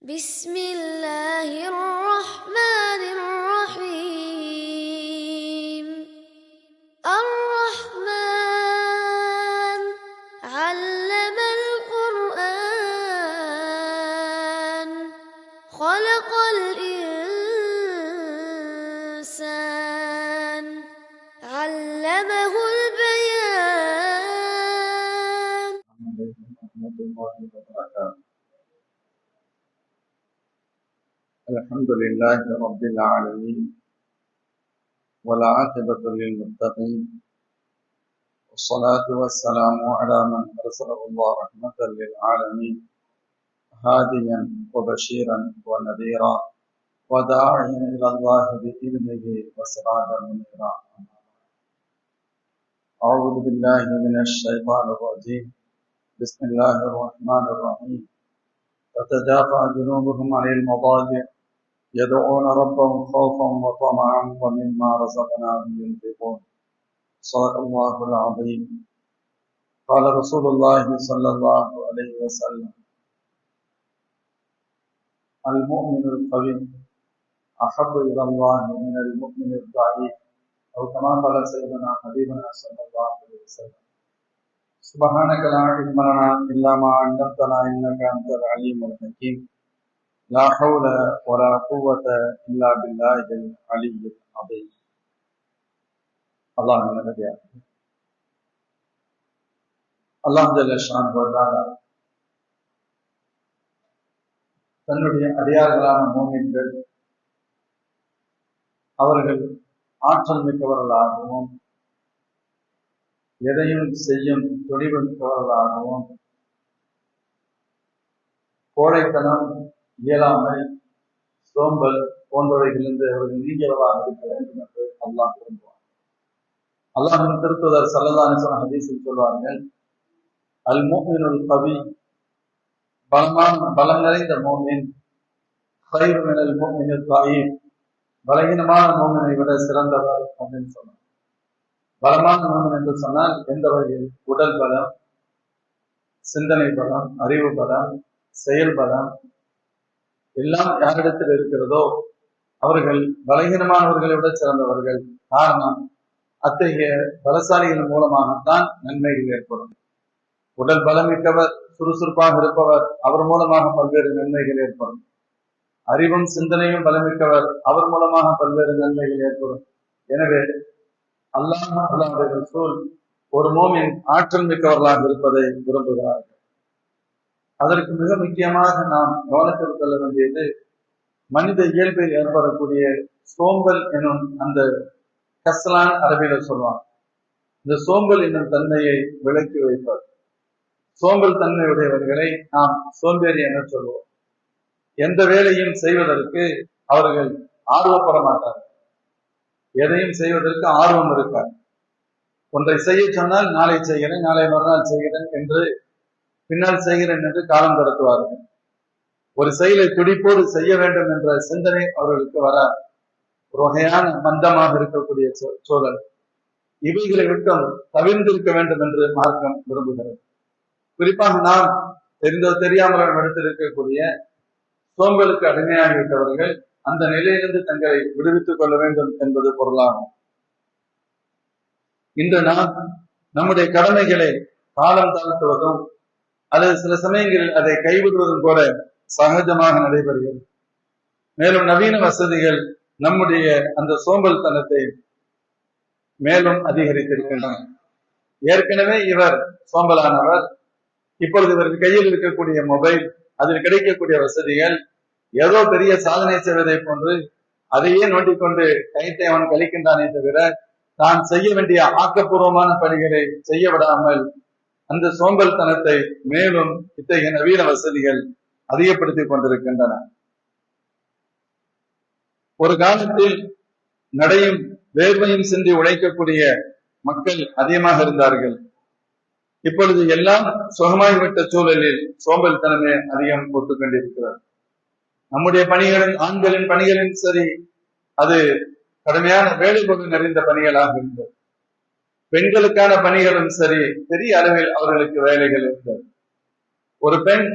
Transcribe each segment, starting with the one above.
بسم الله الرحمن الرحيم الرحمن علم القرآن خلق الإنسان علمه البيان. الحمد لله رب العالمين والعاقبة للمتقين والصلاة والسلام على من أرسله الله رحمة للعالمين هاديا وبشيرا ونذيرا وداعيا إلى الله بإذنه وسراجا منيرا. أعوذ بالله من الشيطان الرجيم. بسم الله الرحمن الرحيم. تتجافى جنوبهم عن المضاجع يدعون ربهم خوفا وطمعا ومما رزقناهم ينفقون. صدق الله العظيم. قال رسول الله صلى الله عليه وسلم: المؤمن القوي أحب إلى الله من المؤمن الضعيف، أو كما قال سيدنا حبيبنا صلى الله عليه وسلم. سبحانك لا علم لنا إلا ما علمتنا إنك أنت العليم الحكيم. لا حول ولا قوة إلا بالله العلي العظيم. الله நல்லடியா. அல்லாஹ் ஜல்ல ஷானஹு வ தஆலா தன்னுடைய அடியார்களான மூமின்கள் அவர்கள் ஆற்றல் மிக்கவர்களாகவும் எதையும் செய்யும் துணிவு மிக்கவர்களாகவும் கோழைத்தனம், இயலாமை, சோம்பல் போன்றவைகளிலிருந்து அவர்கள் நீங்கியவர்களாக இருக்க வேண்டும் என்று அல்லாஹ் விரும்புவார். அல்லாஹ்வின் திருத்தூதர் ஸல்லல்லாஹு அலைஹி வஸல்லம் ஹதீஸில் சொல்வார்கள்: அல் முஃமினுல் கவி, பலம் நிறைந்த மோமின் கைரு மினல் முஃமினில் தஈஃப், பலகீனமான மோமினை விட சிறந்தவர் அப்படின்னு சொன்னார். பலமான மோமின் என்று சொன்னால் எந்த வகையில்? உடல் பலம், சிந்தனை பலம், அறிவு பலம், செயல் பலம் எல்லாம் யாரிடத்தில் இருக்கிறதோ அவர்கள் பலகீனமானவர்களை விட சிறந்தவர்கள். காரணம், அத்தகைய பலசாலிகள் மூலமாகத்தான் நன்மைகள் ஏற்படும். உடல் பலமிக்கவர், சுறுசுறுப்பாக இருப்பவர், அவர் மூலமாக பல்வேறு நன்மைகள் ஏற்படும். அறிவும் சிந்தனையும் பலமிக்கவர், அவர் மூலமாக பல்வேறு நன்மைகள் ஏற்படும். எனவே அல்லாஹ் அல்லாஹ்வுடைய ரசூல் ஒரு மோமின் ஆற்றல் மிக்கவர்களாக இருப்பதை விரும்புகிறார்கள். அதற்கு மிக முக்கியமாக நாம் கவனத்தில் கொள்ள வேண்டியது மனித இயல்பில் ஏற்படக்கூடிய சோம்பல் எனும் அந்த கஸ்லான் அரபியில சொல்வாங்க. இந்த சோம்பல் என்னும் தன்மையை விலக்கி வைப்பது. சோம்பல் தன்மையுடையவர்களை நாம் சோம்பேறி என சொல்வோம். எந்த வேலையும் செய்வதற்கு அவர்கள் ஆர்வப்பட மாட்டார்கள். எதையும் செய்வதற்கு ஆர்வம் இருக்காது. ஒன்றை செய்ய சொன்னால் நாளை செய்கிறேன், நாளை மறுநாள் செய்கிறேன் என்று, பின்னால் செய்கிறேன் என்று காலம் கடத்துவார்கள். ஒரு செயலை துடிப்போடு செய்ய வேண்டும் என்ற சிந்தனை அவர்களுக்கு வர ஒரு வகையான மந்தமாக இருக்கக்கூடிய சூழல். இவைகளை விட்டும் தவிர்ந்திருக்க வேண்டும் என்று மார்க்கம் விரும்புகிறது. குறிப்பாக நாம் தெரிந்தோ தெரியாமல் எடுத்திருக்கக்கூடிய சோம்பலுக்கு அடிமையாகிவிட்டவர்கள் அந்த நிலையிலிருந்து தங்களை விடுவித்துக் கொள்ள வேண்டும் என்பது பொருளாகும். இன்று நாம் நம்முடைய கடமைகளை காலம் தாழ்த்துவதும் அல்லது சில சமயங்களில் அதை கைவிடுவதும் கூட சகஜமாக நடைபெறுகிறது. மேலும் நவீன வசதிகள் நம்முடைய அந்த சோம்பல் தனத்தை மேலும் அதிகரித்திருக்கின்றன. ஏற்கனவே இவர் சோம்பலானவர், இப்பொழுது இவருக்கு கையில் இருக்கக்கூடிய மொபைல், அதில் கிடைக்கக்கூடிய வசதிகள் ஏதோ பெரிய சாதனை செய்வதை போன்று அதையே நோண்டிக்கொண்டு கைத்தை அவன் கழிக்கின்றானே தவிர தான் செய்ய வேண்டிய ஆக்கப்பூர்வமான பணிகளை செய்ய விடாமல் அந்த சோம்பல் தனத்தை மேலும் இத்தகைய நவீன வசதிகள் அதிகப்படுத்திக் கொண்டிருக்கின்றன. ஒரு காலத்தில் நடையும் வேர்வையும் சிந்தி உழைக்கக்கூடிய மக்கள் அதிகமாக இருந்தார்கள். இப்பொழுது எல்லாம் சுகமாகிவிட்ட சூழலில் சோம்பல் தனமே அதிகம் போட்டுக் கொண்டிருக்கிறது. நம்முடைய பணிகளின், ஆண்களின் பணிகளின் சரி, அது கடுமையான வேலைபொருள் நிறைந்த பணிகளாக இருந்தது. பெண்களுக்கான பணிகளும் சரி, பெரிய அளவில் அவர்களுக்கு வேலைகள் இருந்தது. ஒரு பெண்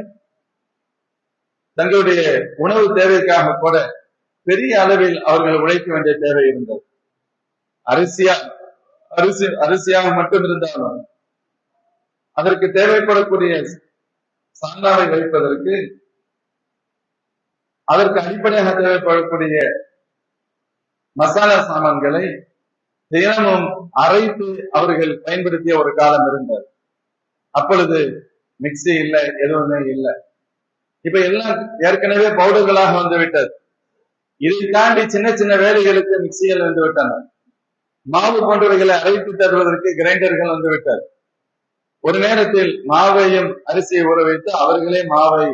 தங்களுடைய உணவு தேவைக்காக கூட பெரிய அளவில் அவர்கள் உழைக்க வேண்டிய தேவை இருந்தது. அரிசியாக மட்டும் இருந்தாலும் அதற்கு தேவைப்படக்கூடிய சாந்தாவை வைப்பதற்கு அதற்கு அடிப்படையாக தேவைப்படக்கூடிய மசாலா சாமான்களை தினமும் அரைத்து அவர்கள் பயன்படுத்திய ஒரு காலம் இருந்தது. அப்பொழுது மிக்சி இல்லை, எதுவுமே இல்லை. இப்ப எல்லாம் ஏற்கனவே பவுடர்களாக வந்துவிட்டது. இதை தாண்டி சின்ன சின்ன வேலைகளுக்கு மிக்சிகள் வந்து விட்டன. மாவு போன்றவைகளை அரைத்து தருவதற்கு கிரைண்டர்கள் வந்து விட்டது. ஒரு நேரத்தில் மாவையும் அரிசியை ஊற வைத்து அவர்களே மாவை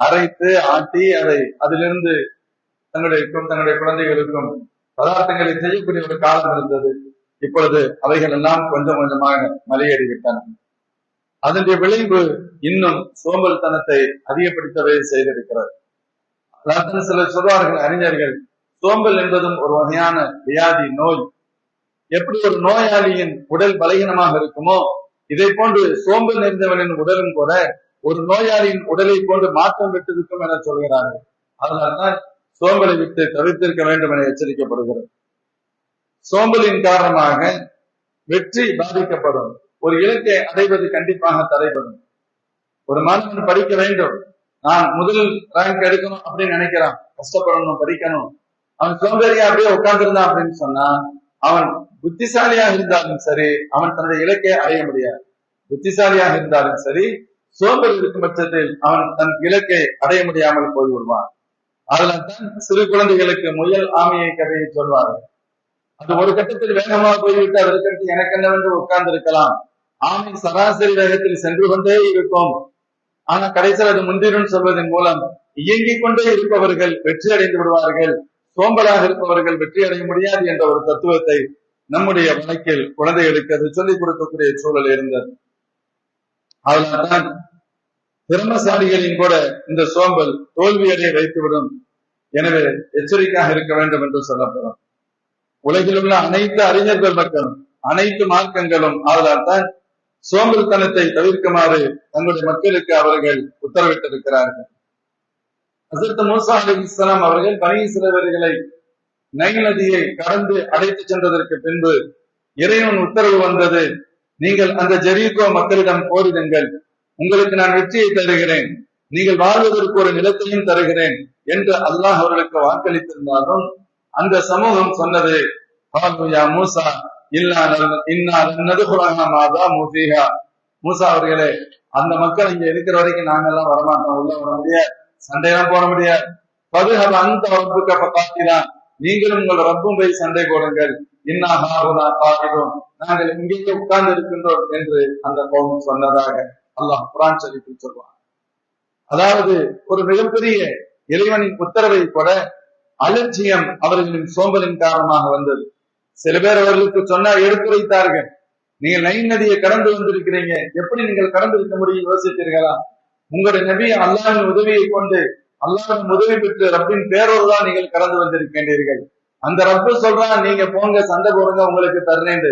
அரைத்து ஆட்டி அதிலிருந்து தங்களுடைய குழந்தைகளுக்கும் பதார்த்தங்களை செய்யக்கூடிய ஒரு காலம் இருந்தது. இப்பொழுது அவைகள் எல்லாம் கொஞ்சம் கொஞ்சமாக மலையேறிவிட்டன. அதனுடைய விளைவு இன்னும் சோம்பல் தனத்தை அதிகப்படுத்தவே செய்திருக்கிறது. சிலர் சொல்வார்கள், அறிஞர்கள், சோம்பல் என்பதும் ஒரு வகையான வியாதி, நோய். எப்படி ஒரு நோயாளியின் உடல் பலகீனமாக இருக்குமோ இதை போன்று சோம்பல் நிறைந்தவனின் உடலும் கூட ஒரு நோயாளியின் உடலை போன்று மாற்றம் பெற்றிருக்கும் என சொல்கிறார்கள். அதனால்தான் சோம்பலை விட்டு தவிர்த்திருக்க வேண்டும் என எச்சரிக்கப்படுகிறது. சோம்பலின் காரணமாக வெற்றி பாதிக்கப்படும். ஒரு இலக்கை அடைவது கண்டிப்பாக தடைப்படும். ஒரு மாணவன் படிக்க வேண்டும், நான் முதல் ரேங்க் எடுக்கணும் அப்படின்னு நினைக்கிறான், கஷ்டப்படணும், படிக்கணும். அவன் சோம்பேறியா அப்படியே உட்கார்ந்துருந்தான் அப்படின்னு சொன்னா அவன் புத்திசாலியாக இருந்தாலும் சரி அவன் தன்னுடைய இலக்கை அடைய முடியாது. புத்திசாலியாக இருந்தாலும் சரி சோம்பல் இருக்கும் பட்சத்தில் அவன் தன் இலக்கை அடைய முடியாமல் போய்விடுவான். அதனால் தான் சிறு குழந்தைகளுக்கு முயல் ஆமையை கதையை சொல்வார்கள். அது ஒரு கட்டத்தில் வேகமாக போய்விட்டு அதற்கடுத்து எனக்கு என்னவென்று உட்கார்ந்து இருக்கலாம். ஆமை சராசரி வேகத்தில் சென்று கொண்டே இருக்கும். ஆனா கடைசியில் அது முந்திரும் சொல்வதன் மூலம் இயங்கிக் கொண்டே இருப்பவர்கள் வெற்றி அடைந்து விடுவார்கள், சோம்பலாக இருப்பவர்கள் வெற்றி அடைய முடியாது என்ற ஒரு தத்துவத்தை நம்முடைய வழக்கில் குழந்தைகளுக்கு அது சொல்லிக் கொடுக்கக்கூடிய சூழல் இருந்தது. அதனால்தான் திறமசாலிகளின் கூட இந்த சோம்பல் தோல்வியடைய வைத்துவிடும். எனவே எச்சரிக்கையாக இருக்க வேண்டும் என்று சொல்லப்படும். உலகில் உள்ள அனைத்து அறிஞர்கள் மக்களும் அனைத்து மார்க்கங்களும் அதனால்தான் சோம்பல்தனத்தை தவிர்க்குமாறு தங்களுடைய மக்களுக்கு அவர்கள் உத்தரவிட்டிருக்கிறார்கள். ஹஸரத் மூஸா அலைஹிஸ்ஸலாம் அவர்கள் பனி இஸ்ரவேலர்களை நைல் நதியை கடந்து அழைத்து சென்றதற்கு பின்பு இறைவன் உத்தரவு வந்தது, நீங்கள் அந்த ஜெரிகோ மக்களிடம் போரிடுங்கள், உங்களுக்கு நான் வெற்றியை தருகிறேன், நீங்கள் வாழ்வதற்கு ஒரு நிலத்தையும் தருகிறேன் என்று அல்லாஹ் அவர்களுக்கு வாக்களித்திருந்தாலும் அந்த சமூகம் சொன்னது, மூசா மூசா அவர்களே, அந்த மக்கள் இங்க இருக்கிற வரைக்கும் நாங்கெல்லாம் வரமாட்டோம், உள்ள வர முடியாது, சண்டையெல்லாம் போட முடியாது. பதுஹப அந்த ரப்புக்க ஃபகாத்திலா, நீங்களும் உங்கள் ரப்பும் போய் சண்டை போடுங்கள், இன்னா ஹாஹுனா காஹிதூன், நாங்கள் இங்கேயே உட்கார்ந்து இருக்கின்றோம் என்று அந்த கௌம் சொன்னதாக அல்லாஹ் குர்ஆன் ஷரீஃபில் சொல்வார். அதாவது ஒரு மிகப்பெரிய இறைவனின் உத்தரவை கூட அலட்சியம் அவர்களின் சோம்பலின் காரணமாக வந்தது. சில பேர் அவர்களுக்கு சொன்னா எடுத்துரைத்தார்கள், நீங்கள் நைல் நதியை கடந்து வந்திருக்கிறீங்க, எப்படி நீங்கள் கடந்து இருக்க முடியும் யோசித்தீர்களா? உங்களுடைய நபி அல்லாஹ்வின் உதவியை கொண்டு அல்லாஹ்வின் உதவி பெற்று ரப்பின் பேரோடு தான் நீங்கள் கடந்து வந்திருக்கின்றீர்கள். அந்த ரப்பு சொல்றான், நீங்க போங்க சண்டை போடுங்க உங்களுக்கு தருணேன்,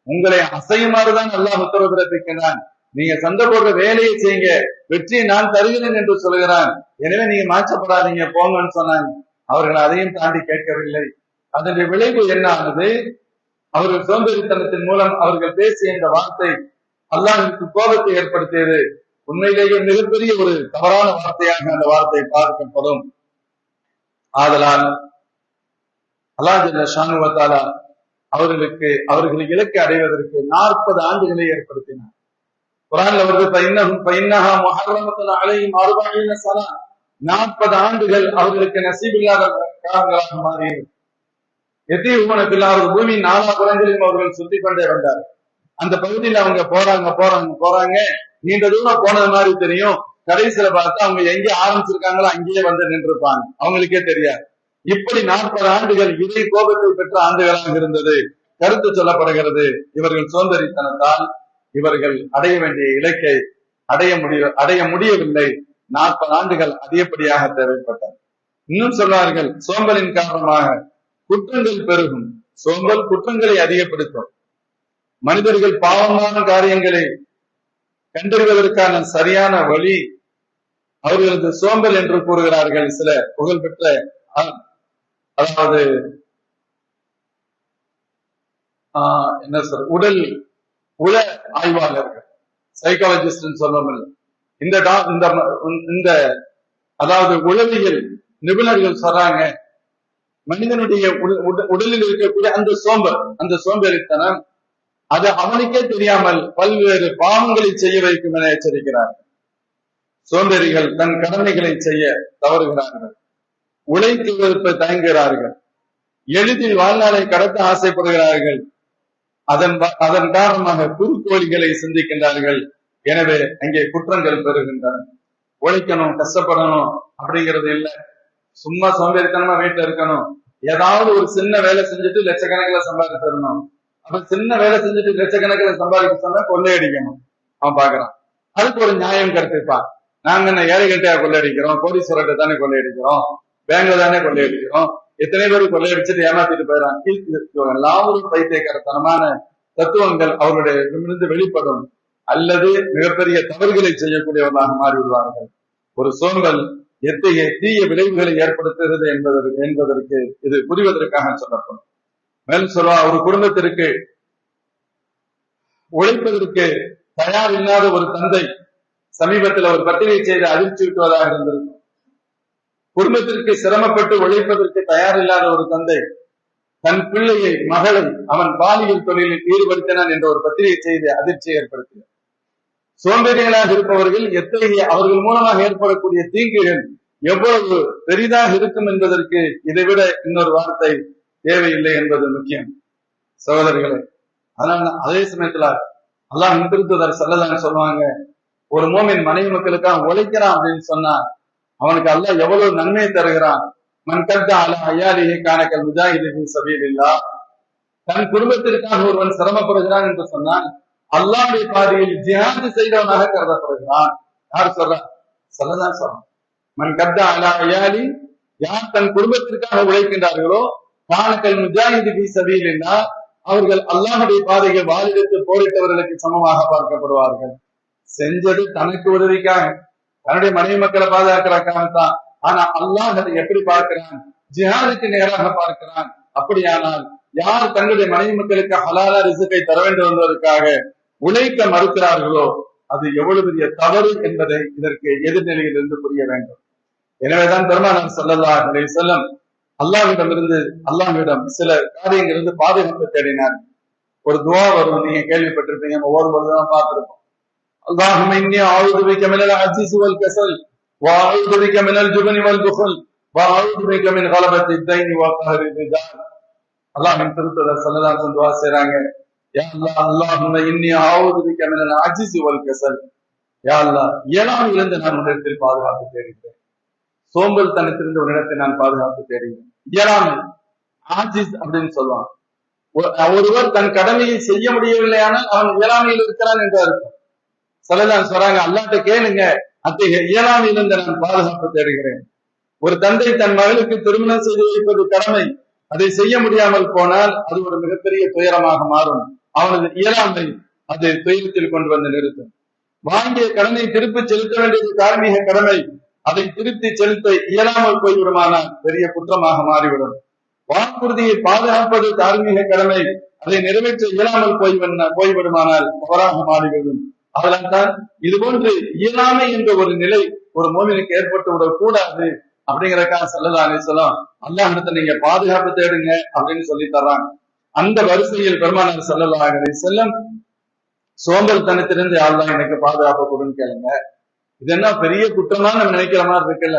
உங்களை அசையுமாறுதான் அல்லாஹ் உத்தரவு பிறப்பிக்கிறான், நீங்க சண்டை போடுற வேலையை செய்யுங்க, வெற்றியை நான் தருகிறேன் என்று சொல்கிறான், எனவே நீங்க மாற்றப்படாதீங்க போங்கன்னு சொன்னாங்க. அவர்கள் அதையும் தாண்டி கேட்கவில்லை. அதனுடைய விளைவு என்ன ஆனது? அவர்கள் சோம்பேறித்தனத்தின் மூலம் அவர்கள் பேசிய இந்த வார்த்தை அல்லாஹ்வுக்கு கோபத்தை ஏற்படுத்தியது. உண்மையிலேயே மிகப்பெரிய ஒரு தவறான வார்த்தையாக அந்த வார்த்தை பார்க்கப்படும். ஆதலால் அல்லாஹ் ஜல்ல ஷானு வ தஆலா அவர்கள் இலக்கை அடைவதற்கு 40 ஆண்டுகளை ஏற்படுத்தினார். குர்ஆன்ல வருது, ஃபைன்னஹா முஹர்ரமத்துன் அலைஹிம் 40 சனா, 40 ஆண்டுகள் அவர்களுக்கு நசீபில்லாத காலங்களாக மாறியது. எத்தீவுன பில்லாவது பூமி நாலாபுறங்களிலும் அவர்கள் சுத்தி கொண்டே வந்தார். அந்த பகுதியில் அவங்க போறாங்க, நீண்ட தூரம் போனது மாதிரி தெரியும், கடைசியில பார்த்தா அவங்க எங்க ஆரம்பிச்சிருக்காங்களோ அங்கேயே வந்து நின்றுப்பாங்க, அவங்களுக்கே தெரியாது. இப்படி 40 ஆண்டுகள் இறை கோபத்தை பெற்ற ஆண்டுகளாக இருந்தது. கருத்து சொல்லப்படுகிறது, இவர்கள் சோம்பேறித்தனத்தால் இவர்கள் அடைய வேண்டிய இலக்கை அடைய முடியவில்லை. 40 ஆண்டுகள் அதிகப்படியாக தேவைப்பட்டது. இன்னும் சொல்வார்கள், சோம்பலின் காரணமாக குற்றங்கள் பெருகும். சோம்பல் குற்றங்களை அதிகப்படுத்தும். மனிதர்கள் பாவமான காரியங்களை கண்டறிவதற்கான சரியான வழி அவர்களது சோம்பல் என்று கூறுகிறார்கள் சில புகழ்பெற்ற அதாவது என்ன சொல்ற உள ஆய்வாளர்கள், சைக்காலஜிஸ்ட் சொல்லுவோம். இந்த அதாவது உளவியல் நிபுணர்கள் சொல்றாங்க, மனிதனுடைய உடலில் இருக்கக்கூடிய அந்த சோம்பேறித்தனம் அது அவனுக்கே தெரியாமல் பல்வேறு பாவங்களை செய்ய வைக்கும் என எச்சரிக்கிறார். சோம்பேறிகள் தன் கடமைகளை செய்ய தவறுகிறார்கள், உழைத்து தயங்குகிறார்கள், எளிதில் வாழ்நாளை கடத்த ஆசைப்படுகிறார்கள். அதன் காரணமாக குறுக்கோளிகளை சிந்திக்கின்றார்கள். எனவே அங்கே குற்றங்கள் பெறுகின்றன. உழைக்கணும், கஷ்டப்படணும் அப்படிங்கிறது இல்லை. சும்மா சோம்பேறித்தனமா வீட்டுல இருக்கணும். ஏதாவது ஒரு சின்ன வேலை செஞ்சுட்டு லட்சக்கணக்கில் சம்பாதிச்சிடணும். அப்ப சின்ன வேலை செஞ்சுட்டு லட்சக்கணக்கில் சம்பாதிக்க சொன்னா கொள்ளையடிக்கணும் அவன் பாக்குறான். அதுக்கு ஒரு நியாயம் கற்பிப்பான். நாங்க என்ன ஏழைகள்கிட்டயா கொள்ளையடிக்கிறோம்? கோடீஸ்வரர்கிட்ட தானே கொள்ளையடிக்கிறோம், பேங்க்ல தானே கொள்ளையடிக்கிறோம். எத்தனை பேர் கொள்ளையடிச்சுட்டு ஏமாத்திட்டு போயிடறான். எல்லாம் ஒரு பைத்தியக்காரத்தனமான தத்துவங்கள் அவர்களுடைய வெளிப்படும், அல்லது மிகப்பெரிய தவறுகளை செய்யக்கூடியவர்களாக மாறிவிடுவார்கள். ஒரு சோம்பல் எத்தகைய தீய விளைவுகளை ஏற்படுத்துகிறது என்பதற்கு இது புரிவதற்காக சொல்லப்படும். மேலும் சொல்வா, ஒரு குடும்பத்திற்கு உழைப்பதற்கு தயார் இல்லாத ஒரு தந்தை சமீபத்தில் ஒரு பத்திரிகை செய்து அதிர்ச்சி விட்டுவதாக இருந்திருக்கும். குடும்பத்திற்கு சிரமப்பட்டு உழைப்பதற்கு தயார் இல்லாத ஒரு தந்தை தன் பிள்ளையை, மகளை அவன் பாலியல் தொழிலில் ஈடுபடுத்தினான் என்ற ஒரு பத்திரிகை செய்தி அதிர்ச்சியை ஏற்படுத்தினார். சோம்பேறிகளாக இருப்பவர்கள் எத்தகைய அவர்கள் மூலமாக ஏற்படக்கூடிய தீங்குகள் எவ்வளவு பெரிதாக இருக்கும் என்பதற்கு இதைவிட இன்னொரு வார்த்தை தேவையில்லை என்பது முக்கியம் சகோதரர்களே. அதனால அதே சமயத்துல அல்லாஹ் திருத்துதர் ஸல்லல்லாஹு சொல்லுவாங்க, ஒரு மோமின் மனைவி மக்களுக்காக உழைக்கிறான் அப்படின்னு சொன்னா அவனுக்கு அல்லாஹ் எவ்வளவு நன்மையை தருகிறான். மன் கத்த அலா அயாலிஹி கானகல் முஜாஹிதி ஃபீ ஸபீலில்லாஹ். தன் குடும்பத்திற்காக ஒருவன் சிரமப்படுகிறான் என்று சொன்னால் அல்லாஹ்வுடைய பாதையில் ஜிஹாத் செய்தவனாக கருதப்படுகிறான். யார் சொல்றா? ஸல்லல்லாஹு அலைஹி வஸல்லம். மன் கத்த அலா அயாலி, யார் தன் குடும்பத்திற்காக உழைக்கின்றார்களோ கானகல் முஜாஹிதி ஃபீ ஸபீலில்லாஹ், அவர்கள் அல்லாஹ்வுடைய பாதையில் வாளிடத்து போரிட்டவர்களுக்கு சமமாக பார்க்கப்படுவார்கள். செஞ்சது தனக்கு உதவிக்காக, தன்னுடைய மனைவி மக்களை பாதுகாக்கிறக்காகத்தான். ஆனா அல்லாஹ் அதை எப்படி பார்க்கிறான்? ஜிஹாதுக்கு நேராக பார்க்கிறான். அப்படியானால் யார் தன்னுடைய மனைவி மக்களுக்கு ஹலாலா ரிசுக்கை தர வேண்டும் என்பதற்காக உழைக்க மறுக்கிறார்களோ அது எவ்வளவு பெரிய தவறு என்பதை இதற்கு எதிர்நிலையில் இருந்து புரிய வேண்டும். எனவேதான் பெருமானார் ஸல்லல்லாஹு அலைஹி வஸல்லம் அல்லாஹ்விடம் சில காரியங்களிலிருந்து பாதுகாப்பு தேடினார். ஒரு துஆ வரும், நீங்க கேள்விப்பட்டிருப்பீங்க, நம்ம ஓதும்போதுதான் பார்த்திருப்போம். அல்லாஹும்ம இன்னி அஊது பிக மினல் அஜ்ஸி வல் கஸல் வ அஊது பிக மினல் ஜுப்னி வல் புக்ல் வ அஊது பிக மின் கலபத்தி தைனி வ கஹரி ரிஜால். அல்லாஹ்வின் திருத்தூதர் ஸல்லல்லாஹு அலைஹி வஸல்லம் துஆ செய்றாங்க, யா அல்லாஹ், அல்லாஹும்ம இன்னி அஊது பிக மினல் அஜ்ஸி வல் கஸல். யா அல்லாஹ், இயலாமையிலிருந்து நான் உன்னிடத்தில் பாதுகாப்பு தேடுகிறேன். சோம்பல் தனத்திலிருந்து உன்னிடத்தை நான் பாதுகாப்பு தேடுகிறேன். இயலாமை, ஆஜிஸ் அப்படின்னு சொல்லுவான். ஒருவர் தன் கடமையை செய்ய முடியவில்லையானால் அவன் இயலாமையில் இருக்கிறான் என்று அர்த்தம். ஸல்லல்லாஹு சொல்றாங்க, அல்லாஹ்ட்ட கேளுங்க, அத்தகைய இயலாமையிலிருந்து நான் பாதுகாப்பு தேடுகிறேன். ஒரு தந்தை தன் மகளுக்கு திருமணம் செய்து வைப்பது கடமை, அதை செய்ய முடியாமல் போனால் அது ஒரு மிகப்பெரிய துயரமாக மாறும். அவனது இயலாமை அது துயரத்தில் கொண்டு வந்து நிறுத்தும். வாங்கிய கடனை திருப்பி செலுத்த வேண்டியது தார்மீக கடமை, அதை திருப்பி செலுத்த இயலாமல் போய்விடுமானால் பெரிய குற்றமாக மாறிவிடும். வாக்குறுதியை பாதுகாப்பது தார்மீக கடமை, அதை நிறைவேற்ற இயலாமல் போய்விடுமானால் தவறாக மாறிவிடும். அதனால்தான் இது போன்று இயலாமை என்ற ஒரு நிலை ஒரு மோமினுக்கு ஏற்பட்டு விடக்கூடாது அப்படிங்கிறக்காக ஸல்லல்லாஹு அலைஹி வஸல்லம் அல்லாஹ்விடத்தை நீங்க பாதுகாப்பு தேடுங்க அப்படின்னு சொல்லி தர்றாங்க. அந்த வரிசையில் பெருமானார் ஸல்லல்லாஹு அலைஹி வஸல்லம் சோம்பல் தனத்திலிருந்து அல்லாஹ் எனக்கு பாதுகாப்பு கொடுன்னு கேளுங்க. இது என்ன பெரிய குற்றமா நம்ம நினைக்கிற மாதிரி இருக்குல்ல.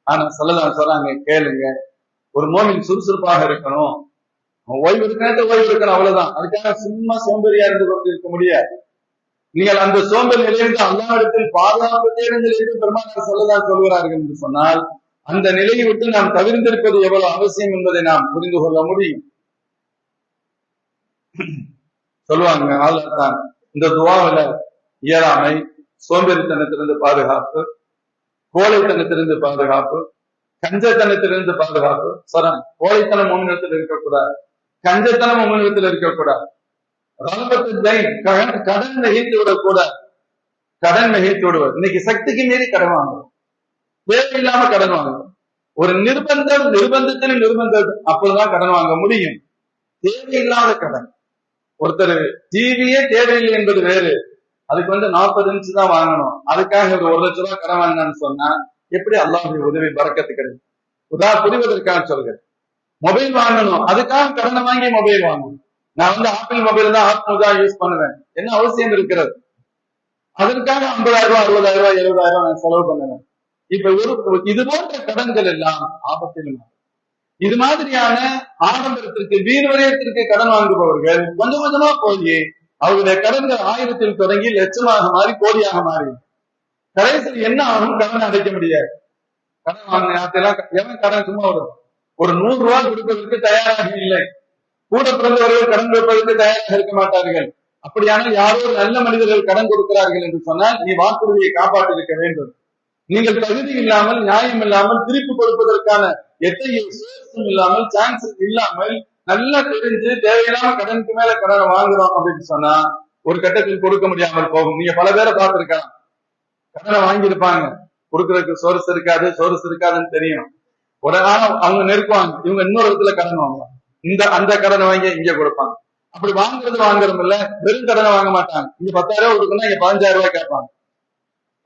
ஆனா ஸல்லல்லாஹு சொல்றாங்க, கேளுங்க. ஒரு மோமின் சுறுசுறுப்பாக இருக்கணும், ஓய்வு இருக்கணும், அவ்வளவுதான். அதுக்காக சும்மா சோம்பேறியா இருந்து கொண்டு இருக்க முடியாது. நீங்கள் அந்த சோம்பல் நிலையிலிருந்து அல்லாஹ்விடத்தில் பாதுகாப்பு தேடுங்கள் என்று பெருமானார் ஸல்லல்லாஹு சொல்கிறார்கள் என்று சொன்னால் அந்த நிலையை விட்டு நாம் தவிர்த்திருப்பது எவ்வளவு அவசியம் என்பதை நாம் புரிந்து கொள்ள முடியும். சொல்லுவாங்க, அல்லாஹ் இந்த துஆவில இயலாமை, சோம்பேறித்தனத்திலிருந்து பாதுகாப்பு, கோழைத்தனத்திலிருந்து பாதுகாப்பு, கஞ்சத்தனத்திலிருந்து பாதுகாப்பு சொல்றாங்க. கோழைத்தனம் முன்னிடத்தில் இருக்கக்கூடாது, கஞ்சத்தனம் முன்னிடத்தில் இருக்கக்கூடாது, கடன் மிகைத்து விடக்கூடாது. கடன் மிகைத்து விடுவது, இன்னைக்கு சக்திக்கு மீறி கடன் வாங்குறோம். தேவையில்லாம கடன் வாங்கணும். ஒரு நிர்பந்தம் அப்போதுதான் கடன் வாங்க முடியும். தேவையில்லாத கடன். ஒருத்தர் டிவியே தேவையில்லை என்பது வேறு. அதுக்கு 40 இன்ச்சு தான் வாங்கணும். அதுக்காக ஒரு 1 லட்சம் ரூபாய் கடன் வாங்கினான்னு சொன்னா எப்படி அல்லாஹ்வுடைய உதவி பரக்கத்து கிடைக்கும்? புரிவதற்காக சொல்கிறேன். மொபைல் வாங்கணும், அதுக்காக கடனை வாங்கி மொபைல் வாங்கணும். நான் ஆப்பிள் மொபைல் தான் தான் யூஸ் பண்ணுவேன். என்ன அவசியம் இருக்கிறது? அதற்காக 50,000 ரூபாய் 60,000 ரூபாய் 70,000 நான் செலவு பண்ணுவேன். இப்ப இது போன்ற கடன்கள் எல்லாம் ஆபத்திலும். இது மாதிரியான ஆடம்பரத்திற்கு வீண் விரயத்திற்கு கடன் வாங்குபவர்கள் கொஞ்சம் கொஞ்சமா போய் அவருடைய கடன்கள் 1000 தொடங்கி லட்சமாக மாறி கோடியாக மாறி கடைசியில் என்ன ஆகும்? கடன் அடைக்க முடியாது. கடன் வாங்கினெல்லாம் எவன் கடன் சும்மா வரும்? ஒரு 100 ரூபாய் கொடுப்பதற்கு தயாராக இல்லை. கூட பிறந்தவர்கள் கடன் கொடுப்பதற்கு தயாராக இருக்க மாட்டார்கள். அப்படியானால் யாரோ நல்ல மனிதர்கள் கடன் கொடுக்கிறார்கள் என்று சொன்னால் நீ வாக்குறுதியை காப்பாற்றி இருக்க வேண்டும். நீங்கள் தகுதி இல்லாமல், நியாயம் இல்லாமல், திருப்பி கொடுப்பதற்கான எத்தகைய சோர்ஸும் இல்லாமல், சான்சஸ் இல்லாமல், நல்லா தெரிஞ்சு தேவையில்லாம கடனுக்கு மேல கடனை வாங்குறோம் அப்படின்னு சொன்னா ஒரு கட்டத்தில் கொடுக்க முடியாமல் போகும். நீங்க பல பேரை பார்த்திருக்கலாம். கடனை வாங்கியிருப்பாங்க, கொடுக்கறதுக்கு சோர்ஸ் இருக்காதுன்னு தெரியும். ஒரு அவங்க நெருக்குவாங்க, இவங்க இன்னொரு இடத்துல கடன் வாங்குவாங்க. அந்த கடனை வாங்கி இங்க கொடுப்பாங்க. அப்படி வாங்குறதும் இல்ல, வெறும் கடனை வாங்க மாட்டாங்க. இங்க 10,000 ரூபாய் கொடுக்கணும், இங்க 15,000 ரூபாய் கேட்பாங்க.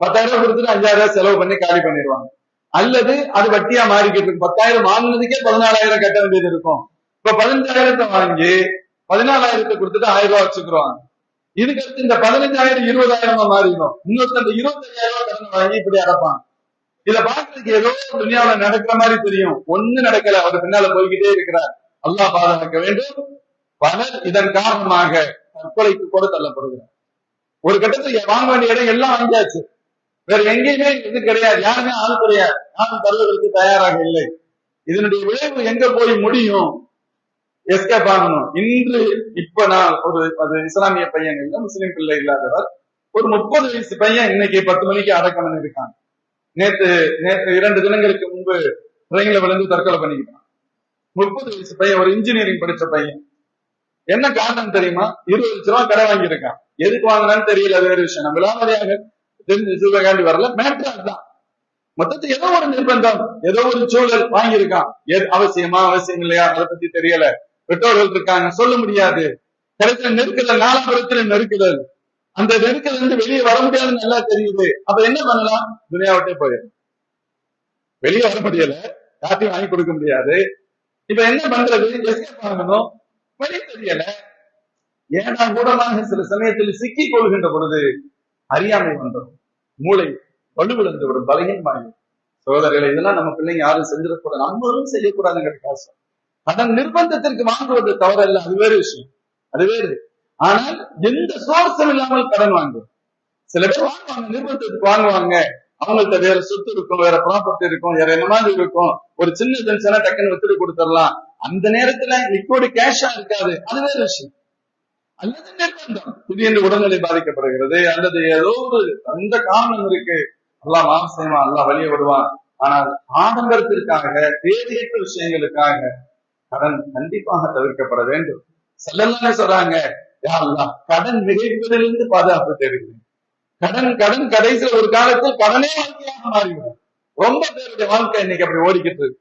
10,000 ரூபாய் கொடுத்துட்டு 5,000 ரூபாய் செலவு பண்ணி காலி பண்ணிடுவாங்க. அல்லது அது வட்டியா மாறிக்கிட்டு இருக்கும். 10,000 வாங்கினதுக்கே 14,000 கட்ட வேண்டியது இருக்கும். இப்ப 15,000 வாங்கி 14,000 கொடுத்துட்டு 1,000 ரூபாய் வச்சுக்குருவாங்க. இதுக்கு அடுத்து இந்த 15,000 20,000 மாறிடும். இன்னொருத்த 25,000 ரூபாய் கடன் வாங்கி இப்படி அடைப்பாங்க. இதை பார்க்கறதுக்கு ஏதோ துனியாவில நடக்கிற மாதிரி தெரியும். ஒண்ணு நடக்கல, அவர் பின்னால போய்கிட்டே இருக்கிறார். அல்லாஹ் பாதுகாக்க வேண்டும். பலர் இதன் காரணமாக தற்கொலைக்கு கூட தள்ளப்படுகிறார். ஒரு கட்டத்துல வாங்க வேண்டிய இடம் எல்லாம் வாங்கியாச்சு, வேற எங்கேயுமே இது கிடையாது, யாருமே ஆள் கிடையாது, யாரும் தருவதற்கு தயாராக இல்லை. இதனுடைய விளைவு எங்க போய் முடியும்? எஸ்கேப் ஆகணும். இப்ப நான் அது இஸ்லாமிய பையன் இல்ல, முஸ்லீம் பிள்ளை இல்லாதவர், ஒரு 30 வயசு பையன் இன்னைக்கு 10 மணிக்கு அடக்கம் இருக்கான். நேற்று 2 தினங்களுக்கு முன்பு ட்ரெயின்ல விழுந்து தற்கொலை பண்ணிக்கிட்டான். 30 வயசு பையன், ஒரு இன்ஜினியரிங் படிச்ச பையன். என்ன காரணம் தெரியுமா? 20 லட்சம் ரூபாய் கடை வாங்கியிருக்கான். எதுக்கு வாங்கினான்னு தெரியல, அது வேறு விஷயம். நம்ம விளாமதியாக தெரிஞ்சு சொல்றக்காண்டி வரல, மேட்ரு அதுதான். மொத்தத்தில் ஏதோ ஒரு நிர்பந்தம், ஏதோ ஒரு சூழல் வாங்கியிருக்கான். அவசியம் இல்லையா அதை பத்தி தெரியல. பெற்றோர்கள் இருக்காங்க, சொல்ல முடியாது. கிடைக்கிற நெருக்குதல், நாலாபுரத்தில் நெருக்குதல், அந்த நெருக்கல் இருந்து வெளியே வர முடியாதுன்னு நல்லா தெரியுது. அப்ப என்ன பண்ணலாம்? துனியாவிட்டே போயிடும். வெளியே வர முடியல, யார்ட்டையும் வாங்கி கொடுக்க முடியாது. இப்ப என்ன பண்றது? எஸ்கேப் ஆகணும், வழி தெரியல. ஏன்னா கூடமாக சில சமயத்தில் சிக்கி கொள்கின்ற பொழுது அறியாமை வந்துடும், மூளை வலுவிழந்து விடும், பலகீனமாகி. சகோதரர்களை, இதெல்லாம் நம்ம பிள்ளைங்க யாரும் செஞ்சிடக்கூடாது, நம்மளும் செய்யக்கூடாதுங்கிற காசம். அதன் நிர்பந்தத்திற்கு வாங்குவது தவறல்ல, அது வேறு விஷயம், அது வேறு. ஆனால் எந்த சோர்ஸும் இல்லாமல் கடன் வாங்குவோம். சில பேர் வாங்குவாங்க, நிர்பந்தத்துக்கு வாங்குவாங்க. அவங்கள்ட்ட வேற சொத்து இருக்கும், வேற ப்ராப்பர்ட்டி இருக்கும், வேற என்ன மாதிரி இருக்கும். ஒரு சின்ன டென்ஷனா டக்குன்னு வித்துட்டு கொடுத்துடலாம். அந்த நேரத்துல லிக்விட் கேஷா இருக்காது, அது வேற விஷயம். அல்லது நிர்பந்தம், திடீர்னு உடல்நிலை பாதிக்கப்படுகிறது, அல்லது ஏதோ ஒரு அந்த காரணம் இருக்கு. அல்லாஹ் மாஃப் செய்வான், அல்லாஹ் வழிய விடுவான். ஆனால் ஆடம்பரத்திற்காக, தேவையற்ற விஷயங்களுக்காக கடன் கண்டிப்பாக தவிர்க்கப்பட வேண்டும். ஸல்லல்லாஹு சொல்றாங்க, யா அல்லாஹ் கடன் மிகைப்பதிலிருந்து பாதுகாப்பு தேடுகிறேன். கடன் கடைசியில் ஒரு காலத்தில் கடனே வாழ்க்கையாக மாறிவிடும். ரொம்ப பேருடைய வாழ்க்கை இன்னைக்கு அப்படி ஓடிக்கிட்டு இருக்கு.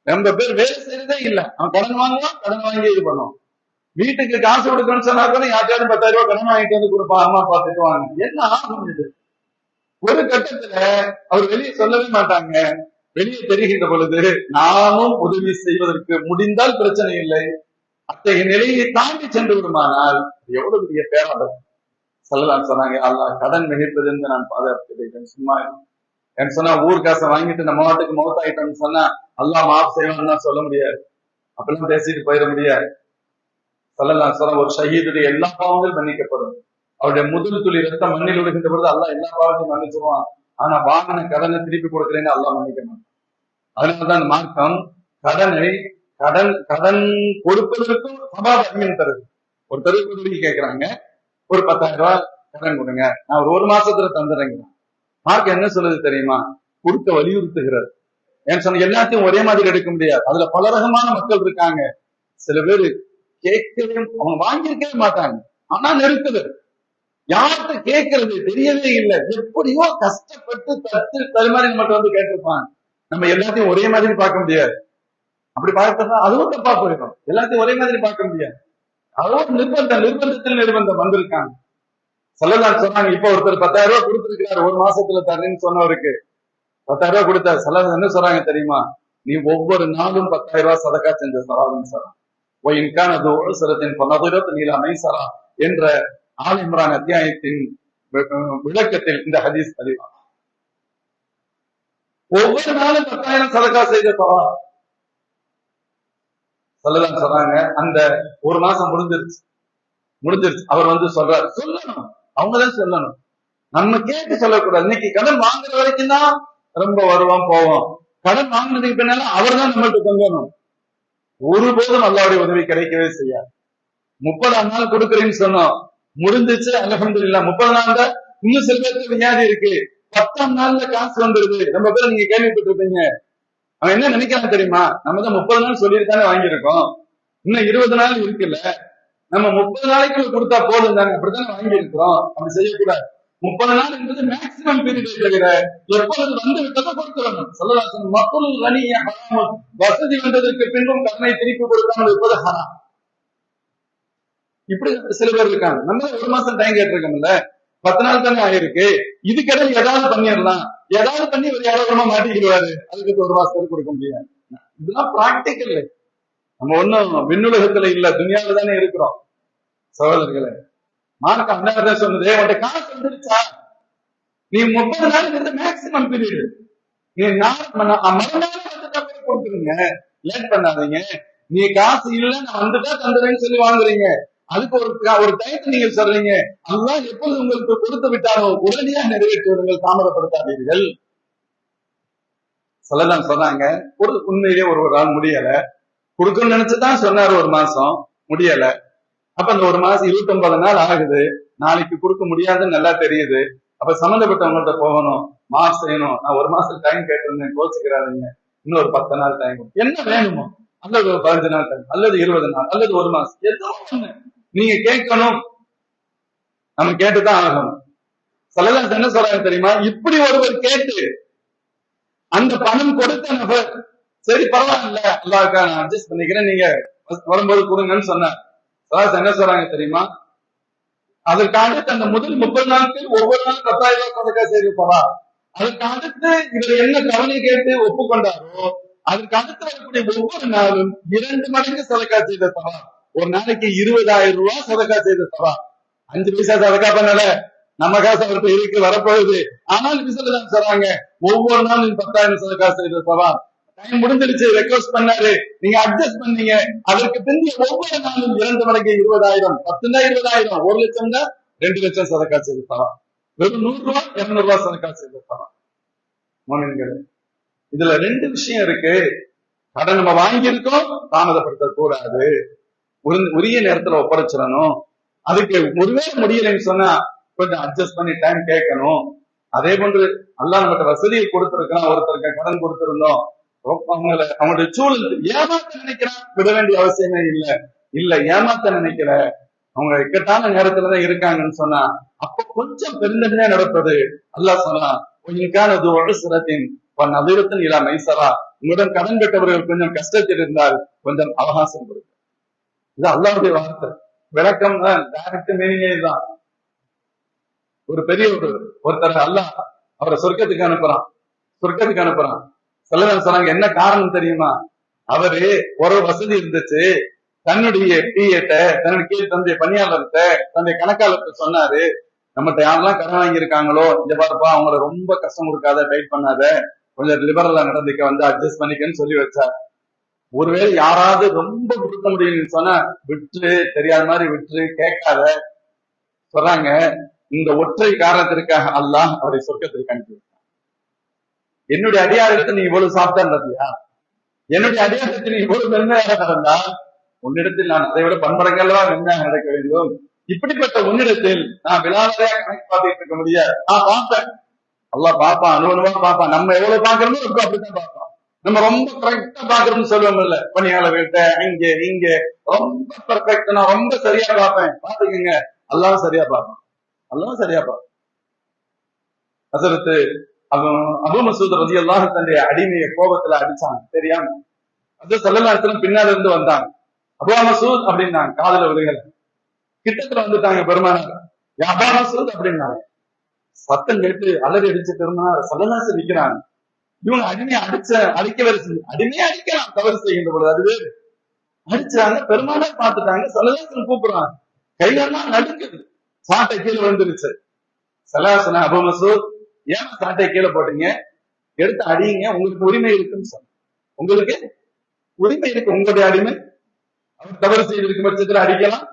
ரொம்ப பேர் வேலை செய்யறதே இல்லை, அவன் கடன் வாங்குவான், கடன் வாங்கி இது பண்ணுவான். வீட்டுக்கு காசு கொடுக்கணும்னு சொன்னா கூட யார்ட்டாவது 10,000 ரூபாய் கடன் வாங்கிட்டு வந்து கொடுப்பான், அம்மா பார்த்துட்டு வாங்க. என்ன ஆகும் இது? ஒரு கட்டத்துல அவர் வெளியே சொல்லவே மாட்டாங்க. வெளியே தெரிகின்ற பொழுது நாமும் உதவி செய்வதற்கு முடிந்தால் பிரச்சனை இல்லை, அத்தகைய நிலையை தாண்டி சென்று விடுமானால் எவ்வளவு பெரிய பேராளர். ஸல்லல்லாஹு சொன்னாங்க, அல்லாஹ் கடன் மிகைப்பதிலிருந்து நான் பாதுகாப்பு சும்மா என்று சொன்னா, ஊர் காசை வாங்கிட்டு நம்ம நாட்டுக்கு மௌத்தாயிட்டோம்னு சொன்னா அல்லாஹ் மாஃப் செய்வான்னு தான் சொல்ல முடியாது, அப்படிலாம் பேசிட்டு போயிட முடியாது. ஸல்லல்லாஹு சொல்ல, ஒரு ஷஹீதுடைய எல்லா பாவங்களும் மன்னிக்கப்படும். அவருடைய முதல் துளி ரத்தம் மண்ணில் விடுகின்ற பொழுது அல்லாஹ் எல்லா பாவத்தையும் மன்னிச்சிருவான். ஆனா வாங்கின கடனை திருப்பி கொடுக்குறேன்னு அல்லாஹ் மன்னிக்க மாட்டான். அதனாலதான் அந்த மார்க்கம் கடன் கொடுப்பதற்கும் சமாதானம் தருது. ஒரு தெருவுக்கு உதவி கேட்கிறாங்க, ஒரு 10,000 ரூபாய் கடன் கொடுங்க, நான் ஒரு மாசத்துல தந்துடுறேங்க. மார்க் என்ன சொல்லுது தெரியுமா? கொடுக்க வலியுறுத்துகிறது. ஏன்னு சொன்ன எல்லாத்தையும் ஒரே மாதிரி எடுக்க முடியாது, அதுல பல ரகமான மக்கள் இருக்காங்க. சில பேர் கேட்கவே, அவங்க வாங்கியிருக்கவே மாட்டாங்க, ஆனா நெருக்குது. யார்கிட்ட கேட்கறது தெரியவே இல்லை. எப்படியோ கஷ்டப்பட்டு தட்டு தருமாறி நம்மகிட்ட வந்து கேட்டிருப்பான். நம்ம எல்லாத்தையும் ஒரே மாதிரி பார்க்க முடியாது. அப்படி பார்த்தா அதுவும் தப்பா போயிடும். எல்லாத்தையும் ஒரே மாதிரி பார்க்க முடியாது. அதுவும் நிர்பந்தத்தில் வந்திருக்காங்க. ஸல்லல்லாஹு சொன்னாங்க, இப்ப ஒருத்தர் 10,000 ரூபாய் கொடுத்திருக்கிறார், ஒரு மாசத்துல தரேன்னு சொன்னவருக்கு 10,000 ரூபாய் கொடுத்தார். ஸல்லல்லாஹு என்ன சொல்றாங்க தெரியுமா? நீ ஒவ்வொரு நாளும் 10,000 ரூபாய் சதக்கா செஞ்ச சவால்னு சொல்றாங்க. என்ற ஆல் இம்ரான் அத்தியாயத்தின் விளக்கத்தில் இந்த ஹதீஸ் பதிவா. ஒவ்வொரு நாளும் 10,000 சதக்கா செய்த சவால். ஸல்லல்லாஹு சொல்றாங்க, அந்த ஒரு மாசம் முடிஞ்சிருச்சு. அவர் வந்து சொல்றாரு, சொல்லணும், அவங்கதான் சொல்லணும், நம்ம கேட்டு சொல்லக்கூடாது. இன்னைக்கு கடன் வாங்குற வரைக்கும் தான் ரொம்ப வருவோம் போவோம். கடன் வாங்கினதுக்கு பின்னால அவர் தான் நம்மள்ட்ட தங்கணும். ஒருபோதும் அல்லாஹ்வுடைய உதவி கிடைக்கவே செய்யாது. 30ஆம் நாள் கொடுக்குறேன்னு சொன்னோம், முடிஞ்சிச்சு, அல்ஹம்துலில்லாஹ். 30 நாள் தான். இன்னும் சில பேருக்கு வியாதி இருக்கு, 10ஆம் நாள்ல காசு வந்துருது. நம்ம பேரை நீங்க கேள்விப்பட்டு இருப்பீங்க. அவன் என்ன நினைக்கிறான் தெரியுமா? நம்ம தான் 30 நாள் சொல்லியிருக்கானே வாங்கியிருக்கோம், இன்னும் 20 நாள் இருக்குல்ல, நம்ம 30 நாளைக்கு கொடுத்தா போதும் தானே, அப்படித்தானே வாங்கி இருக்கிறோம். அப்படி செய்யக்கூடாது. 30 நாள் என்பது மேக்சிமம் பீரியட் தவிர எப்பொழுது வந்து விட்டதை கொடுத்துடணும். ஸல்லல்லாஹு மக்கள் கனிய ஹராம், வசதி வந்ததற்கு பின்பும் கடனை திருப்பி கொடுக்காமல் இருப்பது ஹராம். இப்படி சில பேர் இருக்காங்க. நம்ம ஒரு மாசம் டைம் கேட்டிருக்கோம்ல, 10 நாள் தானே ஆயிருக்கு, இதுக்கிடையில் ஏதாவது பண்ணிடலாம், ஏதாவது பண்ணி ஒரு ஏழாயிரமா மாட்டிக்கிடுவாரு, அதுக்கு ஒரு மாசத்துக்கு கொடுக்க முடியாது. இதெல்லாம் பிராக்டிக்கல். நம்ம ஒண்ணும் விண்ணுலகத்துல இல்ல, துனியாவில தானே இருக்கிறோம். சகோதரர்களே, மார்க் அந்த சொன்னது, உன்கிட்ட காசு வந்துருச்சா, நீ 30 நாளுக்கு மேக்சிமம் பீரியட், நீ மறுநாள் கொடுத்துருங்க, லேட் பண்ணாதீங்க. நீ காசு இல்ல, நான் வந்துட்டா தந்துறேன்னு சொல்லி வாங்குறீங்க, அதுக்கு ஒரு டைம் நீங்க சொல்றீங்க. அல்லாஹ் எப்போது உங்களுக்கு கொடுத்து விட்டாரோ உடனடியா நிறைவேற்றி விடுங்கள், தாமதப்படுத்தாதீர்கள். ஸல்லல்லாஹு சொன்னாங்க, ஒரு உண்மையிலேயே ஒரு ஆள் முடியல, கொடுக்கணும்னு நினைச்சுதான் சொன்னாரு, ஒரு மாசம் முடியல. அப்ப அந்த ஒரு மாசம் 29 நாள் ஆகுது, நாளைக்கு கொடுக்க முடியாதுன்னு நல்லா தெரியுது. அப்ப சம்பந்தப்பட்டவங்கள்ட்ட போகணும், மார்க் செய்யணும், நான் ஒரு மாசம் டைம் கேட்டிருந்தேன், கோச்சுக்கிறாதீங்க, இன்னும் ஒரு 10 நாள் டைம், என்ன வேணுமோ, அல்லது ஒரு 15 நாள் டைம், அல்லது 20 நாள், அல்லது ஒரு மாசம், ஏதோ ஒண்ணு நீங்க கேட்கணும், நம்ம கேட்டுதான் ஆகணும். ஸல்லல்லாஹு என்ன சொல்றாங்க தெரியுமா? இப்படி ஒருவர் கேட்டு அந்த பணம் கொடுத்த நபர், சரி பரவாயில்ல, அல்லாஹ்க்கா நான் அட்ஜஸ்ட் பண்ணிக்கிறேன், நீங்க வரும்போது கொடுங்கன்னு சொன்னார். என்ன சொல்றாங்க தெரியுமா? அதற்கு அடுத்து அந்த முதல் 30 நாட்கள் ஒவ்வொரு நாள் 10,000 ரூபாய் சதக்கா செய்து போறா. அதுக்கு அடுத்து இவர் என்ன கவலை கேட்டு ஒப்புக்கொண்டாரோ, அதுக்கு அடுத்து வரக்கூடிய ஒவ்வொரு நாளும் 2 மடங்கு சதக்கா செய்த சவா. ஒரு நாளைக்கு 20,000 ரூபாய் சதக்கா செய்த சவா. 5 பைசா சதக்கா பண்ணல, நம்ம காசு அவருக்கு இருக்கு, வரப்போகுது. ஆனால் விசலதான் சொல்றாங்க, ஒவ்வொரு நாளும் 10,000 சதக்கா செய்த சவா. டைம் முடிஞ்சிருச்சு, ரெக்வஸ்ட் பண்ணாரு, நீங்க அட்ஜஸ்ட் பண்ணீங்க, அதற்கு பிந்தைய ஒவ்வொரு நாளும் 2 மடங்கு 20,000, 10 20,000, 1 லட்சம் தான் 2 லட்சம் சதக்கா செய்து தரோம். வெறும் 100 ரூபாய் 200 ரூபாய் சதக்கா செய்து தரோம். இதுல 2 விஷயம் இருக்கு. கடன் நம்ம வாங்கியிருக்கோம், தாமதப்படுத்த கூடாது, உரிய நேரத்துல ஒப்படைச்சிடணும். அதுக்கு ஒருவேளை முடியலைன்னு சொன்னா கொஞ்சம் அட்ஜஸ்ட் பண்ணி டைம் கேட்கணும். அதே போன்று அல்லாஹ் நம்மகிட்ட வசதியை கொடுத்திருக்கான், ஒருத்தருக்கு கடன் கொடுத்திருந்தோம், அவங்களுடைய சூழல் ஏமாத்த நினைக்கிறான், விட வேண்டிய அவசியமே இல்ல ஏமாத்த நினைக்கிற, அவங்க இக்கட்டான நேரத்துலதான் இருக்காங்கன்னு சொன்னா அப்ப கொஞ்சம் பெருந்தன்மையா நடப்பது. அல்லாஹ் சொன்னா, நதிரத்தின் இலா மைசரா, உங்களிடம் கடன் பெற்றவர்கள் கொஞ்சம் கஷ்டத்தில் இருந்தால் கொஞ்சம் அவகாசம் கொடுங்க. இது அல்லாஹ்வுடைய வார்த்தை, விளக்கம் தான், டைரக்ட் மீனிங்கே தான். ஒரு பெரிய ஒருத்தர் அல்லாஹ் அவரை சொர்க்கத்துக்கு அனுப்புறான். ஸல்லல்லாஹு சொன்னாங்க, என்ன காரணம் தெரியுமா? அவரு ஒரு வசதி இருந்துச்சு, தன்னுடைய தன்னுடைய கீழ் தன்னுடைய பணியாளர்கிட்ட, தன்னுடைய கணக்காளர்கிட்ட சொன்னாரு, நம்மகிட்ட யாரெல்லாம் கடன் வாங்கியிருக்காங்களோ, இங்க பாருப்பா, அவங்கள ரொம்ப கஷ்டம் கொடுக்காத, டைட் பண்ணாத, கொஞ்சம் லிபரலா நடந்துக்க, வந்து அட்ஜஸ்ட் பண்ணிக்கன்னு சொல்லி வச்சார். ஒருவேளை யாராவது ரொம்ப கொடுக்க முடியும்னு சொன்னா விட்டு, தெரியாத மாதிரி விட்டு, கேட்காத. சொல்றாங்க, இந்த ஒற்றை காரணத்திற்காக அல்லாஹ் அவரை சொர்க்கத்திற்கு அனுப்பி. என்னுடைய அடியாரத்தை நீ இவ்வளவு சாப்பிட்டா நடத்தியா, என்னுடைய அடியாரத்தை நீ இவ்வளவு மென்மையாக நடந்தா, உன்னிடத்தில் நான் அதை விட பன்மடங்கள்வா மென்மையாக நடக்க வேண்டும். இப்படிப்பட்ட உன்னிடத்தில் நான் விழாவதையா கணக்கு பார்த்துட்டு இருக்க முடியாது. நான் பார்ப்பேன், அல்லாஹ் பார்ப்பான், அனுபவமா பார்ப்பான். நம்ம எவ்வளவு பாக்குறோமோ ரொம்ப அப்படித்தான் பார்ப்போம். நம்ம ரொம்ப கரெக்டா பாக்குறோம்னு சொல்லுவோம் இல்ல, பணியாளர்கிட்ட இங்க இங்க ரொம்ப பர்ஃபெக்ட், நான் ரொம்ப சரியா பார்ப்பேன். பாத்துக்கங்க, அல்லாஹ் சரியா பார்ப்பான். அதெல்லாம் சரியாப்பா. ஹஸரத் அபூ மஸ்ஊத் ரலியல்லாஹு அன்ஹு தன்னுடைய அடிமையை கோபத்துல அடிச்சாங்க தெரியாம. அது ஸல்லல்லாஹு அலைஹி வஸல்லம் பின்னால இருந்து வந்தாங்க. அபூ மஸ்ஊத் அப்படின்னாங்க, காதுல விழுகல. கிட்டத்துல வந்துட்டாங்க பெருமானார். யா அபூ மஸ்ஊத் அப்படின்னாங்க. சத்தம் கேட்டு அலறி அடிச்சு பெருமானார் ஸல்லல்லாஹு அலைஹி வஸல்லம் நிக்கிறாங்க. இவங்க அடிமையை அடிக்க வரிசை அடிமையை அடிக்கலாம் தவறு செய்கின்ற பொழுது, அதுவே அடிச்சாங்க. பெருமானார் பார்த்துட்டாங்க. ஸல்லல்லாஹு அலைஹி வஸல்லம் கூப்பிடுறாங்க. கையெல்லாம் நடுங்குது. சாட்டை கீழே விழுந்துருச்சு. ஸல்லல்லாஹு அலைஹி வஸல்லம், அபூ மஸ்ஊத் ஏன் சாட்டை கீழே போட்டீங்க, எடுத்து அடியுங்க, உங்களுக்கு உரிமை இருக்குன்னு சொன்ன. உங்களுக்கு உரிமை இருக்கு, உங்களுடைய அடிமை அவர் தவறு செய்திருக்கும் பட்சத்தில் அடிக்கலாம்,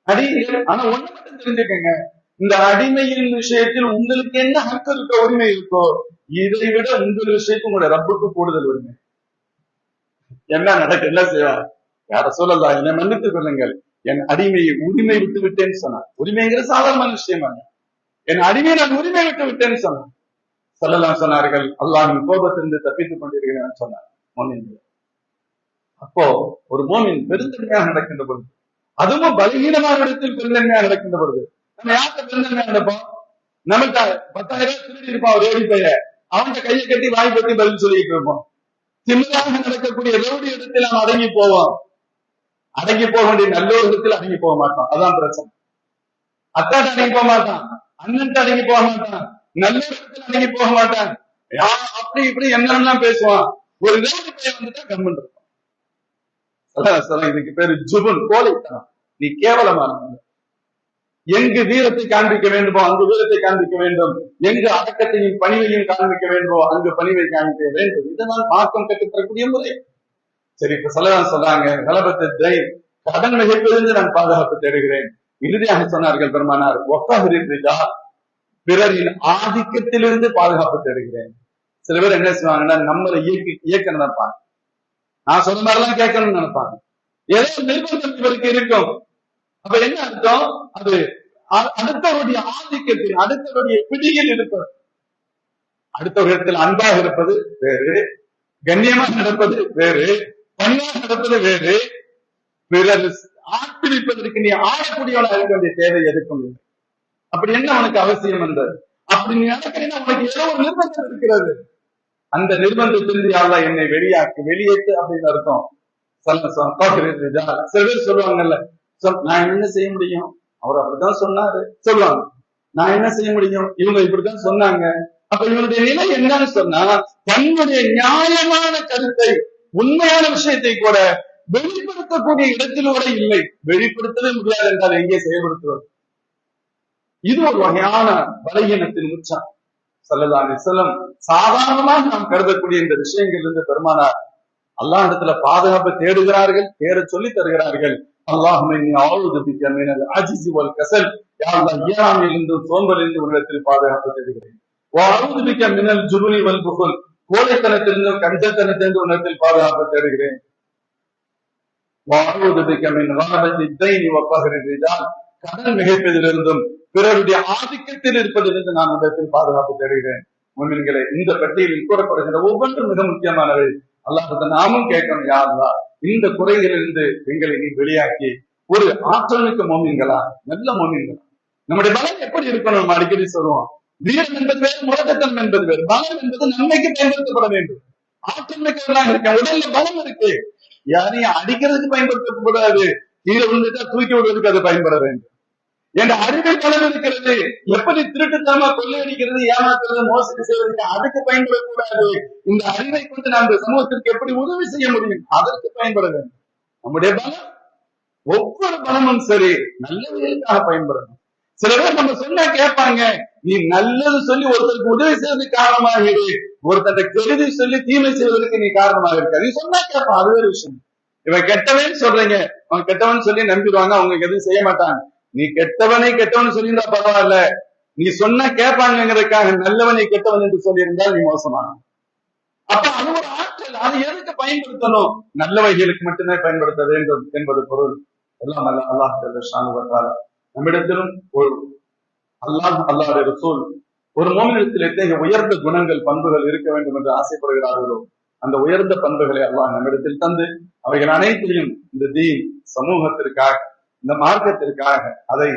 அடியுங்க. ஆனா ஒண்ணு மட்டும் தெரிஞ்சுக்கங்க, இந்த அடிமையின் விஷயத்தில் உங்களுக்கு என்ன ஹக்கு இருக்க உரிமை இருக்கோ, இதை விட உங்கள் விஷயத்துக்கு உங்களுடைய ரப்புக்கு கூடுதல் உரிமை. என்ன நடக்க என்ன செய்வார், யார சொல்லலாம், என்னை மன்னித்துக் கொள்ளுங்கள், என் அடிமையை உரிமை விட்டு விட்டேன்னு சொன்னார். உரிமைங்கிற சாதாரண விஷயம் அல்ல. என் அடிமையை நான் உரிமை விட்டு விட்டேன்னு சொன்னார். ஸல்லல்லாஹு சொன்னார்கள், அல்லாஹ்வின் கோபத்திலிருந்து தப்பித்துக் கொண்டிருக்கிறேன் சொன்னார். மோமின்கள் அப்போ ஒரு மோமின் பெருந்தன்மையாக நடக்கின்ற பொழுது, அதுவும் பலகீனமான இடத்தில் பெருந்தன்மையாக நடக்கின்ற பொழுது, நம்ம யார்கிட்ட பெருந்தன்மையாக நடப்போம்? நமக்கு 10,000 திருடி இருப்பான் ஒரு ரவுடி பைய, அவன்கிட்ட கையை கட்டி வாய் பத்தி பதில் சொல்லிட்டு இருப்போம். திமிராக நடக்கக்கூடிய ரவுடி இடத்தில் நாம் அடங்கி போவோம். அடங்கி போக வேண்டிய நல்ல இடத்தில் அடங்கி போக மாட்டோம். அதான் பிரச்சனை. அத்தாட்ட அடங்கி போக மாட்டான், அண்ணன்ட்ட அடங்கி போக மாட்டான், நல்ல இடத்துல அடங்கி போக மாட்டான். அப்படி இப்படி என்னெல்லாம் பேசுவான். ஒரு ரவுடி பைய வந்துட்டா கம்மன் இருக்கும். இதுக்கு பேரு ஜுபுன், கோழைத்தனம். நீ கேவலமானவன். எங்கு வீரத்தை காண்பிக்க வேண்டுமோ அங்கு வீரத்தை காண்பிக்க வேண்டும், எங்கு அடக்கத்தையும் பணிவையும் காண்பிக்க வேண்டுமோ அங்கு பணிவை காண்பிக்க வேண்டும். இதனால் மாற்றம் கற்றுத்தரக்கூடிய முறை. சரி, இப்ப சொல்றாங்க, கலபத்தை கடன் மிகைப்பிலிருந்து நான் பாதுகாப்பு தேடுகிறேன். இறுதியாக சொன்னார்கள் பெருமானார், பிறரின் ஆதிக்கத்திலிருந்து பாதுகாப்பு தேடுகிறேன். சில பேர் என்ன செய்வாங்கன்னா, நம்மளை இயக்க நினைப்பாங்க, நான் சொன்ன மாதிரிலாம் கேட்கணும்னு நினைப்பாங்க. ஏதோ நிர்பந்தம் இவருக்கு இருக்கும். அப்ப என்ன அர்த்தம், அது அடுத்தவருடைய ஆதிக்கத்தில், அடுத்தவருடைய பிடியில் இருப்பது. அடுத்தவரிடத்தில் அன்பாக இருப்பது வேறு, கண்ணியமாக நடப்பது வேறு, பணியாக நடப்பது வேறு. பிறர் ஆட்டிவிப்பதற்கு நீ ஆடக்கூடியவனாக இருக்க வேண்டிய தேவை எதுக்கும் இல்லை. அப்படி என்ன உனக்கு அவசியம் என்றது? அப்படி நீ நடக்கிறீங்கன்னா உனக்கு ஏதோ ஒரு நிர்பந்தம் இருக்கிறது. அந்த நிர்பந்தத்திலிருந்து யாரா என்னை வெளியேற்று அப்படின்னு அர்த்தம். சில பேர் சொல்லுவாங்கல்ல, நான் என்ன செய்ய முடியும், அவர் அப்படித்தான் சொன்னாரு சொல்லுவாங்க, நான் என்ன செய்ய முடியும், இவங்க இப்படித்தான் சொன்னாங்க. அப்ப இவனுடைய நிலை என்னன்னு சொன்னா, தன்னுடைய நியாயமான கருத்தை, உண்மையான விஷயத்தை கூட வெளிப்படுத்தக்கூடிய இடத்திலூட இல்லை. வெளிப்படுத்தவே முடியாது என்றால் எங்கே செயல்படுத்துவது? இது ஒரு வகையான பலகீனத்தின் உச்சம். ஸல்லல்லாஹு அலைஹி வஸல்லம் சாதாரணமாக நாம் கருதக்கூடிய இந்த விஷயங்கள் இருந்து பெருமானார் அல்லாஹ் இடத்துல பாதுகாப்பு தேடுகிறார்கள், தேட சொல்லி தருகிறார்கள். அல்லாஹும்ம இன்னி அஊது பிக மினல் அஜ்ஸி வல் கஸல், யா அல்லாஹ் இயலாமையிலிருந்து சோம்பலிலிருந்து உன்னிடத்தில் பாதுகாப்பு தேடுகிறேன். வ அஊது பிக மினல் ஜுபுனி வல் புகுல், கோழைத்தனத்திலிருந்து கஞ்சத்தனத்திலிருந்து உன்னிடத்தில் பாதுகாப்பு தேடுகிறேன். வ அஊது பிக மின் கலபத்தி தைனி வ கஹ்ரி ரிஜால், கடன் மிகைப்பதிலிருந்தும் பிறருடைய ஆதிக்கத்தில் இருப்பதிலிருந்து நான் உன்னிடத்தில் பாதுகாப்பு தேடுகிறேன். முஃமின்களே, இந்த பட்டியலில் கூறப்படுகிற ஒவ்வொன்றும் மிக முக்கியமானவை. அல்லாஹ் நாமும் கேட்கணும், யா அல்லாஹ் இந்த குறைகளிலிருந்து எங்களை நீ வெளியாக்கி ஒரு ஆற்றல் மிக்க மோமின்களா, நல்ல மோமின்களா. நம்முடைய பலம் எப்படி இருக்கணும்? நம்ம அடிக்கடி சொல்லுவோம், வீரம் என்பது வேறு, முரட்டத்தனம் என்பது வேறு. பலம் என்பது நன்மைக்கு பயன்படுத்தப்பட வேண்டும். ஆற்றல் மிக்கவர்களாக இருக்க, உடல்ல பலம் இருக்கு, யாரையும் அடிக்கிறதுக்கு பயன்படுத்தக்கூடாது, கீழே விழுந்துட்டா தூக்கி விடுவதற்கு அது பயன்பட வேண்டும். என்ற அறிவை பலம் இருக்கிறது. எப்படி திருட்டுத்தனமா கொள்ளையடிக்கிறது, ஏமாத்துறது, மோசடி செய்வதற்கு அதுக்கு பயன்படக்கூடாது. இந்த அறிவை கொண்டு நாம் இந்த சமூகத்திற்கு எப்படி உதவி செய்ய முடியும், அதற்கு பயன்பட வேண்டும். நம்முடைய பலம், ஒவ்வொரு பலமும் சரி நல்லதுக்காக பயன்படணும். சில பேர் நம்ம சொன்னா கேட்பாங்க, நீ நல்லது சொல்லி ஒருத்தருக்கு உதவி செய்வதற்கு காரணமாக, ஒருத்தர் கெடுதி சொல்லி தீமை செய்வதற்கு நீ காரணமாக இருக்க, நீ சொன்னா கேட்பான், அது வேறு விஷயம். இவன் கெட்டவன் சொல்றீங்க, அவன் கெட்டவன் சொல்லி நம்பிடுவாங்க, அவங்க எதுவும் செய்ய மாட்டாங்க. நீ கெட்டவனை கெட்டவன் சொல்லியிருந்தா பரவாயில்ல, நீ சொன்னா கேட்பாங்கிறதுக்காக நல்லவனை கெட்டவன் என்று சொல்லியிருந்தால் நீ மோசமான. அப்ப அது ஒரு ஆற்றல், அது எதுக்கு பயன்படுத்தணும்? நல்ல வகைகளுக்கு மட்டுமே பயன்படுத்த வேண்டும் என்பது பொருள். எல்லாம் அல்லாஹ் நம்மிடத்திலும் ஒரு அல்லாஹ்வுடைய ரசூல் ஒரு மோமினிடத்தில் எத்தகைய உயர்ந்த குணங்கள், பண்புகள் இருக்க வேண்டும் என்று ஆசைப்படுகிறார்களோ அந்த உயர்ந்த பண்புகளை அல்லாஹ் நம்மிடத்தில் தந்து அவைகள் அனைத்தையும் இந்த தீன் சமூகத்திற்காக, இந்த மார்க்கத்திற்காக அதை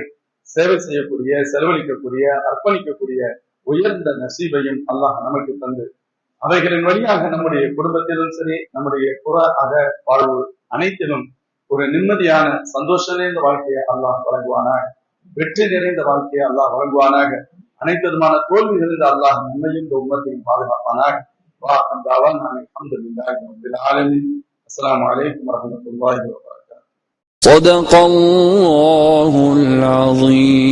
சேவை செய்யக்கூடிய, செலவழிக்கக்கூடிய, அர்ப்பணிக்கக்கூடிய உயர்ந்த நசீபையும் அல்லாஹ் நமக்கு தந்து அவைகளின் வழியாக நம்முடைய குடும்பத்திலும் சரி, நம்முடைய புற அக வாழ்வு அனைத்திலும் ஒரு நிம்மதியான சந்தோஷம் நிறைந்த வாழ்க்கையை அல்லாஹ் வழங்குவானாக. வெற்றி நிறைந்த வாழ்க்கையை அல்லாஹ் வழங்குவானாக. அனைத்து விதமான தோல்வி நிறைந்த அல்லாஹ் நம்மையும் இந்த உம்மத்தையும் பாதுகாப்பானாக. அஸ்ஸலாமு அலைக்கும் வரஹ்மத்துல்லாஹி வபரகாத்துஹு. صدق الله العظيم.